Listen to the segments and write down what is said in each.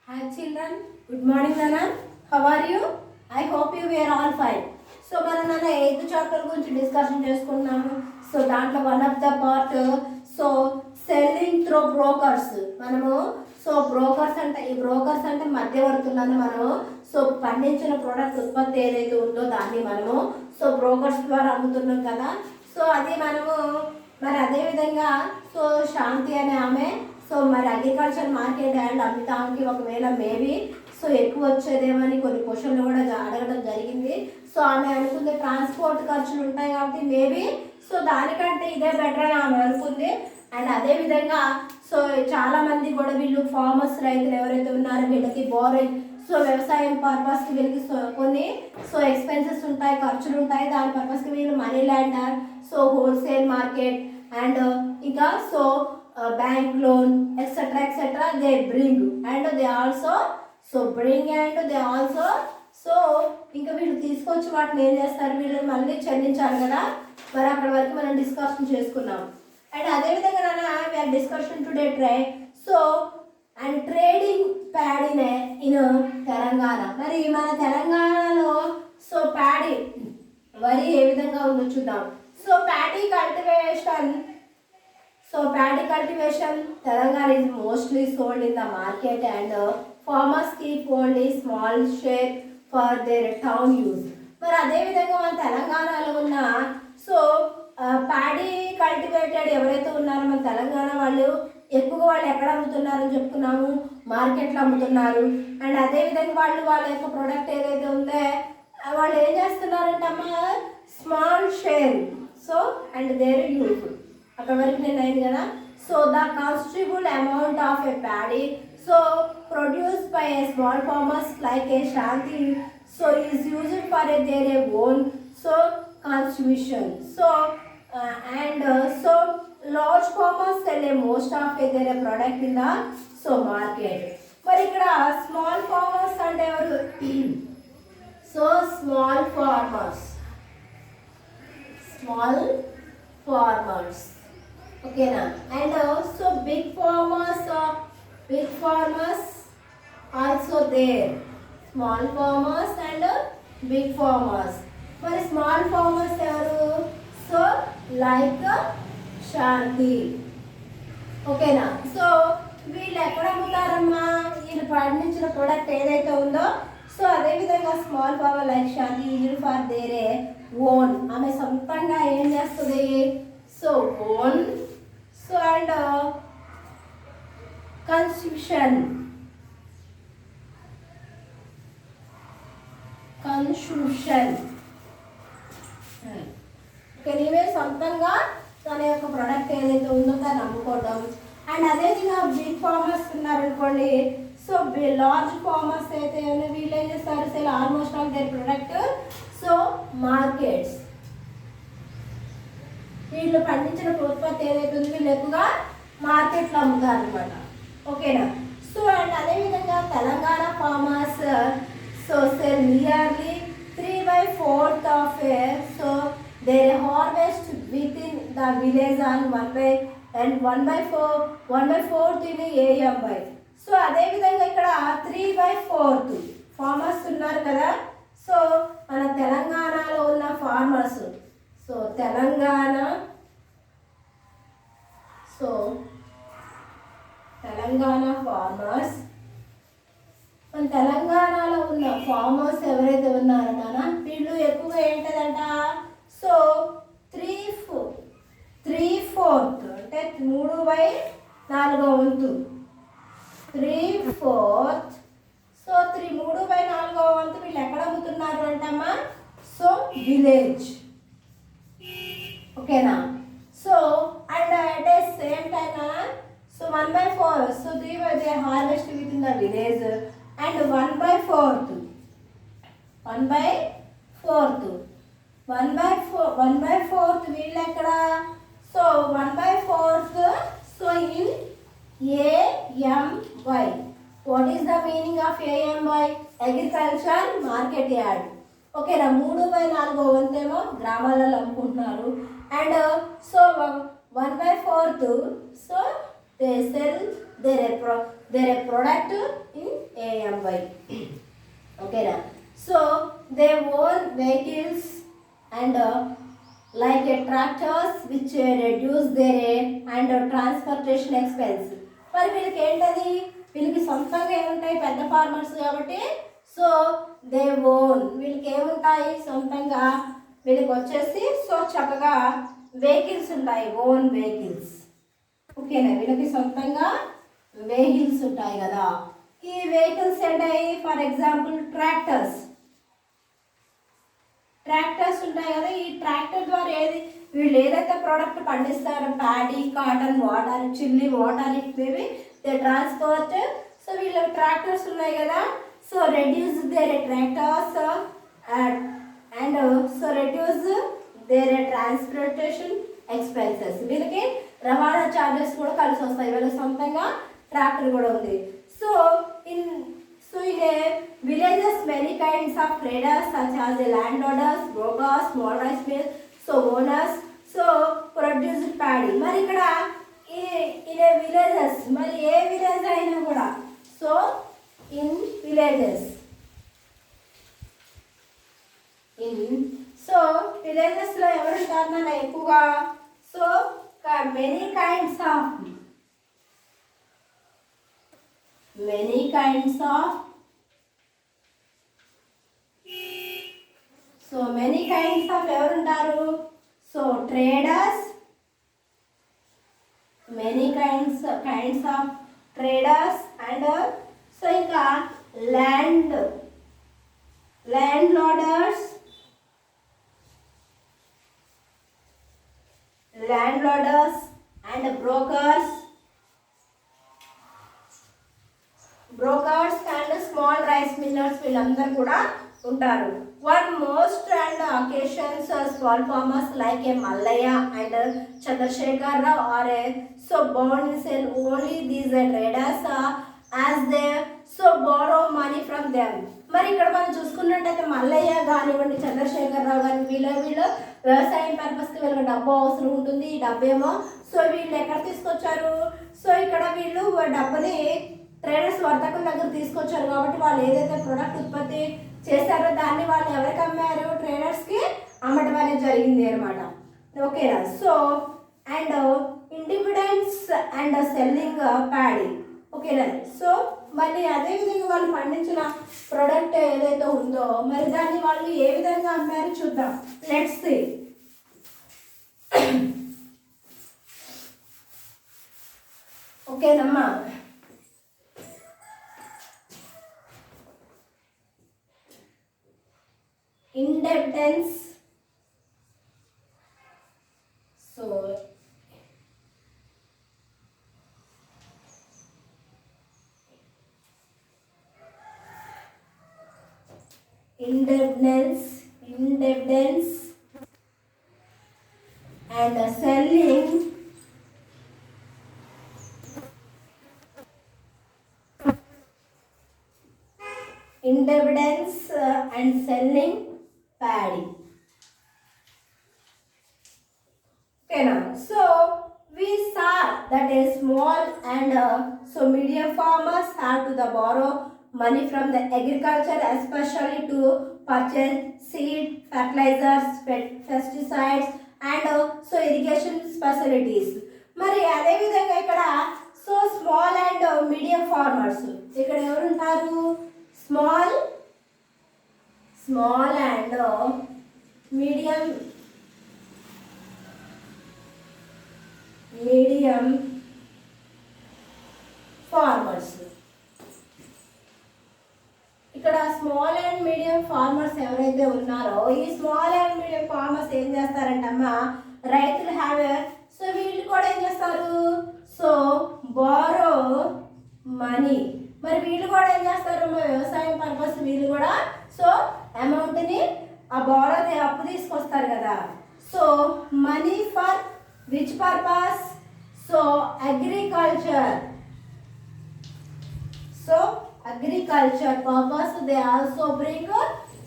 Hi children, good morning Nana. How are you? I hope you were all fine. So మనం నాన్న 8th chapter గురించి discussion చేసుకున్నాము. So దాంట్లో one of the part so selling through brokers. మనము so brokers అంటే ఈ brokers అంటే మధ్యవర్తులను మనము సో పండించిన ప్రోడక్ట్ ఉత్పత్తి ఏదైతే ఉందో దాన్ని మనము సో బ్రోకర్స్ ద్వారా అమ్ముతున్నాం కదా. సో అది మనము మరి అదేవిధంగా సో శాంతి అనే ఆమె సో మరి అగ్రికల్చర్ మార్కెట్ అండ్ అమితాంకి ఒకవేళ మేబీ సో ఎక్కువ వచ్చేదేమని కొన్ని క్వశ్చన్లు కూడా అడగడం జరిగింది. సో ఆమె అనుకుంది ట్రాన్స్పోర్ట్ ఖర్చులు ఉంటాయి కాబట్టి మేబీ సో దానికంటే ఇదే బెటర్ అని ఆమె అనుకుంది. అండ్ అదేవిధంగా సో చాలామంది కూడా వీళ్ళు ఫార్మర్స్ రైతులు ఎవరైతే ఉన్నారో వీళ్ళకి బోరింగ్ సో వ్యవసాయం పర్పస్కి వీళ్ళకి సో కొన్ని సో ఎక్స్పెన్సెస్ ఉంటాయి, ఖర్చులు ఉంటాయి. దాని పర్పస్కి వీళ్ళు money lender so wholesale market and ఇంకా so bank loan etcetera they bring and they also so bring and they also so ఇంకా వీళ్ళు తీసుకొచ్చి వాటిని ఏం చేస్తారు, వీళ్ళు మళ్ళీ చెల్లించాలి కదా. మరి అక్కడ వరకు మనం డిస్కషన్ చేసుకున్నాం. అండ్ అదేవిధంగా నాన్న we are discussion today try so and trading ప్యాడీనే ఇన్ తెలంగాణ. మరి మన తెలంగాణలో సో ప్యాడీ వరి ఏ విధంగా ఉందో చూద్దాం. So paddy cultivation Telangana is mostly sold in the market and farmers keep only small share for their town use. మరి అదేవిధంగా మన తెలంగాణలో ఉన్న సో ప్యాడీ కల్టివేటెడ్ ఎవరైతే ఉన్నారో మన తెలంగాణ వాళ్ళు ఎక్కువగా వాళ్ళు ఎక్కడ అమ్ముతున్నారని చెప్పుకున్నాము, మార్కెట్లో అమ్ముతున్నారు. అండ్ అదేవిధంగా వాళ్ళ యొక్క ప్రోడక్ట్ ఏదైతే ఉందో వాళ్ళు ఏం చేస్తున్నారంటే అమ్మ small share so and their use అక్కడ వరకు నేను అయింది కదా. So the considerable amount of a paddy so produce by a small farmers like a Shanti so is used for their a own so contribution so and so large farmers sell a most of their a product in the so market. మరి ఇక్కడ small farmers అంటే ఎవరు? So small farmers ఓకేనా. And so big farmers also there. Small farmers and big farmers. మరి small farmers ఎవరు? So like Shanti ఓకేనా. So వీళ్ళు ఎక్కడ అమ్ముతారమ్మా? వీళ్ళు పండించిన ప్రోడక్ట్ ఏదైతే ఉందో సో అదేవిధంగా small farmer like Shanti use for their own. ఆమె సొంతంగా ఏం చేస్తుంది? So own so and consumption నీవే సొంతంగా తన యొక్క ప్రోడక్ట్ ఏదైతే ఉందో దాన్ని అమ్ముకోవడం. అండ్ అదేవిధంగా బిగ్ ఫార్మర్స్ ఉన్నారనుకోండి సో లార్జ్ ఫార్మర్స్ అయితే వీళ్ళు ఏం చేస్తారు? Sale almost all their product so markets. వీళ్ళు పండించిన ఉత్పత్తి ఏదైతే ఉందో వీళ్ళు ఎక్కువగా మార్కెట్లో అమ్ముతారు అనమాట ఓకేనా. సో అండ్ అదేవిధంగా Telangana farmers so sell nearly 3/4 of so their harvest within the village on 1/4 in AMY. So అదేవిధంగా ఇక్కడ 3/4 ఫార్మర్స్ ఉన్నారు కదా. సో మన తెలంగాణలో ఉన్న ఫార్మర్స్ సో తెలంగాణ ఫార్మర్స్ మన తెలంగాణలో ఉన్న ఫార్మర్స్ ఎవరైతే ఉన్నారో నాన్న వీళ్ళు ఎక్కువగా ఏంటంట సో 3/4 అంటే 3/4 వంతు 3/4 సో 3/4 వంతు వీళ్ళు ఎక్కడ అమ్ముతున్నారు అంటమ్మా? సో విలేజ్ ఓకేనా. So and at a same time so 1/4 so they harvest within the village and 1/4 వీళ్ళు ఎక్కడ? So 1/4 so in AMY. What is the meaning of AMY? Agriculture market yard ఓకేనా. 3/4 వంతేమో గ్రామాలలో అమ్ముకుంటున్నారు. And so 1/4 so they sell their product in Y. ఓకేనా? So they own vehicles and like a tractors which reduce their and transportation expense. మరి వీళ్ళకి ఏంటది, వీళ్ళకి సొంతంగా ఏముంటాయి, పెద్ద ఫార్మర్స్ కాబట్టి సో దే ఓన్, వీళ్ళకి ఏముంటాయి సొంతంగా, వీళ్ళకి వచ్చేసి సో చక్కగా వెహికల్స్ ఉంటాయి, ఓన్ వెహికల్స్. ఓకేనా? వీళ్ళకి సొంతంగా వెహికల్స్ ఉంటాయి కదా. ఈ వెహికల్స్ ఏంటాయి, ఫర్ ఎగ్జాంపుల్ ట్రాక్టర్స్ ఉంటాయి కదా. ఈ ట్రాక్టర్ ద్వారా వీళ్ళు ఏదైతే ప్రోడక్ట్ పండిస్తారో, paddy, cotton, water, chilli, water, ఇవి దే ట్రాన్స్పోర్ట్. సో వీళ్ళ ట్రాక్టర్స్ ఉన్నాయి కదా. So reduce their tractors and so reduce their transportation expenses. వీళ్ళకి రవాణా ఛార్జెస్ కూడా కలిసి వస్తాయి, వీళ్ళకి సొంతంగా ట్రాక్టర్ కూడా ఉంది. So in a villages many kinds of traders such as the landlords, brokers, small rice mills, so owners so produce paddy. మరి ఇక్కడ in a villages, మరి ఏ విలేజ్ అయినా కూడా so in villages so villages లో ఎవరు ఉంటారన్నా ఎక్కువగా సో many kinds of ఎవరు ఉంటారు, so traders, many kinds of traders and so ఇంకా landlords and brokers and small rice millers, వీళ్ళందరూ కూడా ఉంటారు. One most and occasions small farmers like a Mallayya and Chandrashekar Rao are a so bound in sell only these traders as they so borrow money from them. మరి ఇక్కడ మనం చూసుకున్నట్టయితే మల్లయ్య కానివ్వండి, చంద్రశేఖర్ రావు కానీ వీళ్ళు వ్యవసాయం పర్పస్కి వీళ్ళకి డబ్బు అవసరం ఉంటుంది. ఈ డబ్బు ఏమో సో వీళ్ళు ఎక్కడ తీసుకొచ్చారు, సో ఇక్కడ వీళ్ళు డబ్బుని ట్రేడర్స్ వర్తకుల దగ్గర తీసుకొచ్చారు కాబట్టి వాళ్ళు ఏదైతే ప్రొడక్ట్ ఉత్పత్తి చేశారో దాన్ని వాళ్ళు ఎవరికి అమ్మారు, ట్రేడర్స్కి అమ్మటం అనేది జరిగింది అనమాట. ఓకేనా? So and independence and selling paddy. ఓకేనా? సో మళ్ళీ అదేవిధంగా వాళ్ళు పండించిన ప్రోడక్ట్ ఏదైతే ఉందో మరి దాన్ని వాళ్ళు ఏ విధంగా అమ్మారో చూద్దాం. Let's see. ఓకేనమ్మా? indebtedness, so indebtedness and selling indebtedness and selling paddy. Okay now, so we saw that a small and so medium farmers have to the borrow money from the agriculture, especially to purchase seed, fertilizers, pesticides and so irrigation facilities. మరి అదే విధంగా ఇక్కడ so small and medium farmers ఇక్కడ ఎవరు ఉంటారు, small and medium farmers. ఇక్కడ small and medium farmers ఎవరైతే ఉన్నారో ఈ స్మాల్ అండ్ మీడియం ఫార్మర్స్ ఏం చేస్తారంటమ్మా, రైతులు హ్యావ్ సో వీళ్ళు కూడా ఏం చేస్తారు, సో బారో మనీ. మరి వీళ్ళు కూడా ఏం చేస్తారు, వ్యవసాయం పర్పస్ వీళ్ళు కూడా సో అమౌంట్ని ఆ బారో అప్పు తీసుకొస్తారు కదా. So money for which purpose, so agriculture. So agriculture purpose they also bring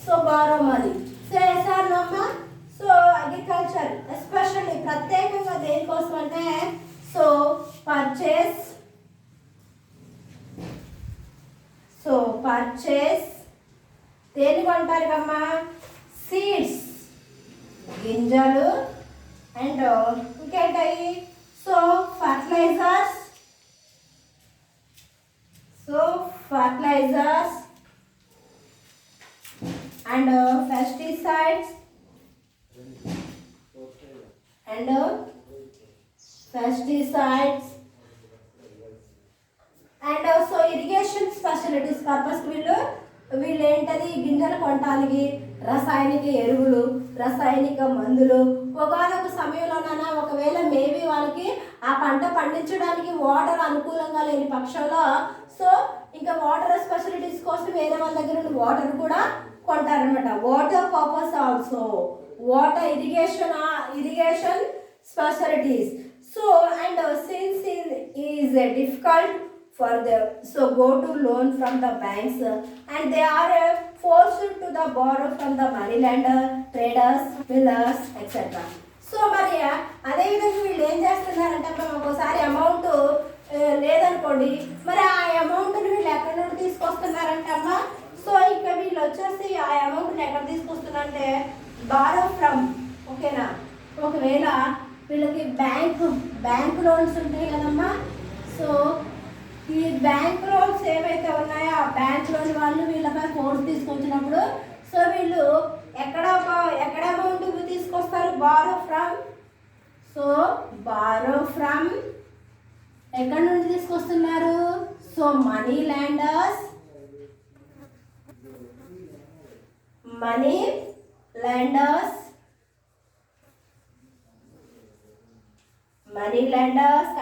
so borrow money. So yes or no ma? So agriculture especially ప్రత్యేకంగా దేనికోసం అంటే సో సో పర్చేస్ దేని కొంటారు కమ్మా? సీడ్స్ గింజలు అండ్ ఇంకేంటాయి? So fertilisers and pesticides and so irrigation specialities purpose వీళ్ళు ఏంటది గింజలు కొనడానికి రసాయనిక ఎరువులు, రసాయనిక మందులు, ఒకనొక సమయంలోనైనా ఒకవేళ మేబీ వాళ్ళకి ఆ పంట పండించడానికి వాటర్ అనుకూలంగా లేని పక్షంలో సో ఇంకా వాటర్ స్పెషాలిటీస్ కోసం వేరే వాళ్ళ దగ్గర నుండి వాటర్ కూడా కొంటారనమాట. Water purpose also water irrigation specialities. So and since is difficult for them, so go to loan from the banks and they are forced to the borrow from the money lender, traders, millers, etc. So మరి అదేవిధంగా వీళ్ళు ఏం చేస్తున్నారంటే మనం ఒకసారి amount లేదనుకోండి, మరి ఆ అమౌంట్ని వీళ్ళు ఎక్కడి నుండి తీసుకొస్తున్నారంటే అమ్మా, సో ఇంకా వీళ్ళు వచ్చేసి ఆ అమౌంట్ని ఎక్కడ తీసుకొస్తున్నారంటే బారో ఫ్రమ్. ఓకేనా? ఒకవేళ వీళ్ళకి బ్యాంక్ లోన్స్ ఉంటాయి కదమ్మా, సో ఈ బ్యాంక్ లోన్స్ ఏవైతే ఉన్నాయో ఆ బ్యాంక్ లోన్ వాళ్ళు వీళ్ళపై ఫోర్స్ తీసుకొచ్చినప్పుడు సో వీళ్ళు ఎక్కడ అమౌంట్ తీసుకొస్తారు? Borrow from. So borrow from ఎక్కడి నుండి తీసుకొస్తున్నారు? So money lenders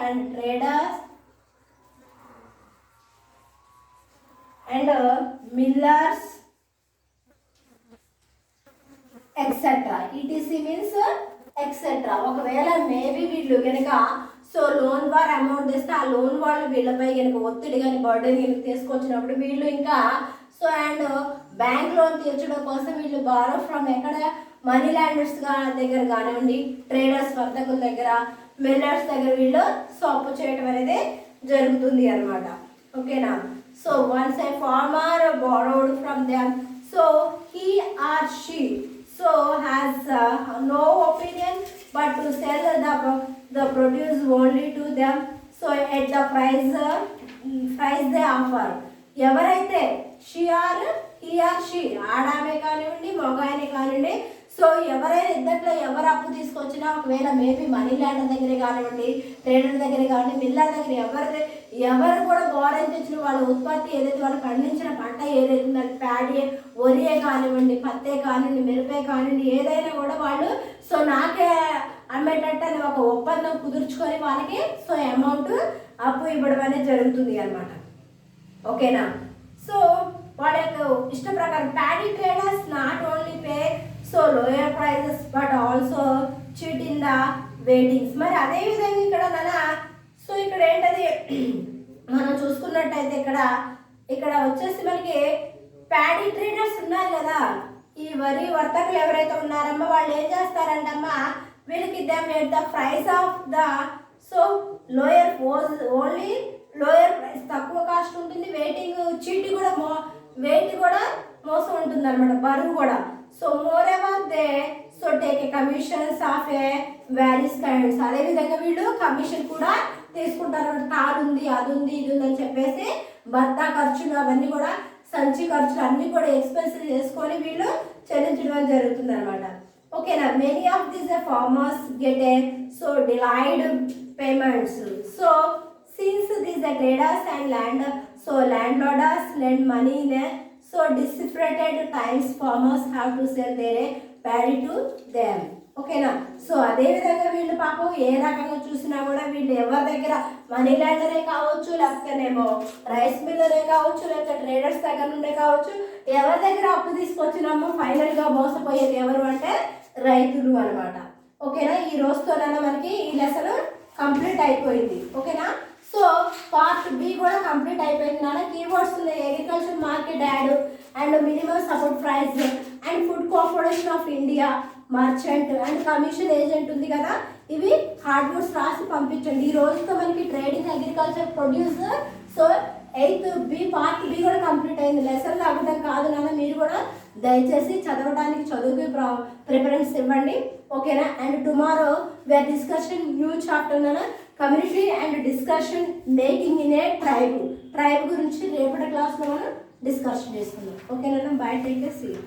and traders and millers etc. etc means etc. ఒకవేళ మేబీ వీళ్ళు కనుక సో లోన్ ద్వారా అమౌంట్ తెస్తే ఆ లోన్ వాళ్ళు వీళ్ళపై కనుక ఒత్తిడి కానీ బర్డెన్ కనుక తీసుకొచ్చినప్పుడు వీళ్ళు ఇంకా సో అండ్ బ్యాంక్ లోన్ తీర్చడం కోసం వీళ్ళు బారో ఫ్రమ్ ఎక్కడ? మనీ ల్యాండర్స్ దగ్గర కానివ్వండి, ట్రేడర్స్ వర్తకుల దగ్గర, మిల్లర్స్ దగ్గర వీళ్ళు సో అప్పు చేయడం అనేది జరుగుతుంది అన్నమాట. ఓకేనా? So once a farmer borrowed from them, so he or she so has no opinion but to sell the produce only to them, so at the price they offer. ఎవరైతే he or she ఆడామే కానివ్వండి మగాయనే కానివ్వండి, so ఎవరైనా ఇద్దట్లో ఎవరు అప్పు తీసుకొచ్చినా ఒకవేళ maybe money lander దగ్గరే కానివ్వండి, ట్రేడర్ దగ్గరే కానివ్వండి, మిల్లర్ దగ్గర ఎవరు కూడా బారెన్ తెచ్చిన వాళ్ళ ఉత్పత్తి ఏదైతే వాళ్ళు పండించిన పంట ఏదైతే ఉందంటే ప్యాడీ వరియే కానివ్వండి, పత్తే కానివ్వండి, మిరపే కానివ్వండి, ఏదైనా కూడా వాళ్ళు సో నాకే అమ్మేటట్టు అని ఒక ఒప్పందం కుదుర్చుకొని వాళ్ళకి సో అమౌంట్ అప్పు ఇవ్వడం అనేది జరుగుతుంది అన్నమాట. ఓకేనా? సో వాళ్ళ యొక్క ఇష్ట ప్రకారం paddy traders not only pay so lower prices but also cheat in the weightings. మరి అదేవిధంగా ఇక్కడ సో ఇక్కడ ఏంటది మనం చూసుకున్నట్టయితే ఇక్కడ వచ్చేసి మనకి ప్యాడీ ట్రేడర్స్ ఉన్నారు కదా, ఈ వరి వర్తకులు ఎవరైతే ఉన్నారమ్మా వాళ్ళు ఏం చేస్తారంటమ్మా, వీళ్ళకి the price of the so lower only lower price తక్కువ కాస్ట్ ఉంటుంది, చీటి కూడా వెయిట్ కూడా మోసం ఉంటుంది అనమాట, బరువు కూడా. So more ever they so take a commissions of a varies kinds. అదేవిధంగా వీళ్ళు కమిషన్ కూడా తీసుకుంటారు. తాడు ఉంది, అది ఉంది, ఇది ఉంది అని చెప్పేసి భర్తా ఖర్చులు అవన్నీ కూడా సంచి ఖర్చులు అన్నీ కూడా ఎక్స్పెన్సివ్ చేసుకొని వీళ్ళు చెల్లించడం జరుగుతుంది అనమాట. ఓకేనా? Many of these farmers get a so delayed payments. So since these traders and landlords lend money in a so different times, farmers have to sell their paddy to them. ఓకేనా? So అదేవిధంగా వీళ్ళు పాపం ఏ రకంగా చూసినా కూడా వీళ్ళు ఎవరి దగ్గర మనీ ల్యాండరే కావచ్చు, లేకపోతేనేమో రైస్ మిల్లరే కావచ్చు, లేకపోతే ట్రేడర్స్ దగ్గర నుండే కావచ్చు, ఎవరి దగ్గర అప్పు తీసుకొచ్చినామో ఫైనల్గా మోసపోయేది ఎవరు అంటే రైతులు అనమాట. ఓకేనా? ఈ రోజుతోనైనా మనకి ఈ లెసన్ కంప్లీట్ అయిపోయింది. ఓకేనా? సో పార్ట్ బి కూడా కంప్లీట్ అయిపోయింది నాన్న. కీవర్డ్స్ ఉన్నాయి, agriculture market add and minimum support price and food corporation of India, merchant and commission agent ఉంది కదా, ఇవి హార్డ్ వర్డ్స్ రాసి పంపించండి. ఈ రోజుతో మనకి trading agriculture produce so eighth B part B కూడా కంప్లీట్ అయింది. లెసన్లు అవ్వడం కాదు నాన్న, మీరు కూడా దయచేసి చదవడానికి చదువుకి ప్రిఫరెన్స్ ఇవ్వండి, ఓకేనా. And tomorrow we are discussion new chapter నాన్న, community and discussion making in a tribe గురించి రేపటి క్లాస్లో మనం డిస్కషన్ చేసుకుందాం, ఓకేనా. Bye, take care, see you.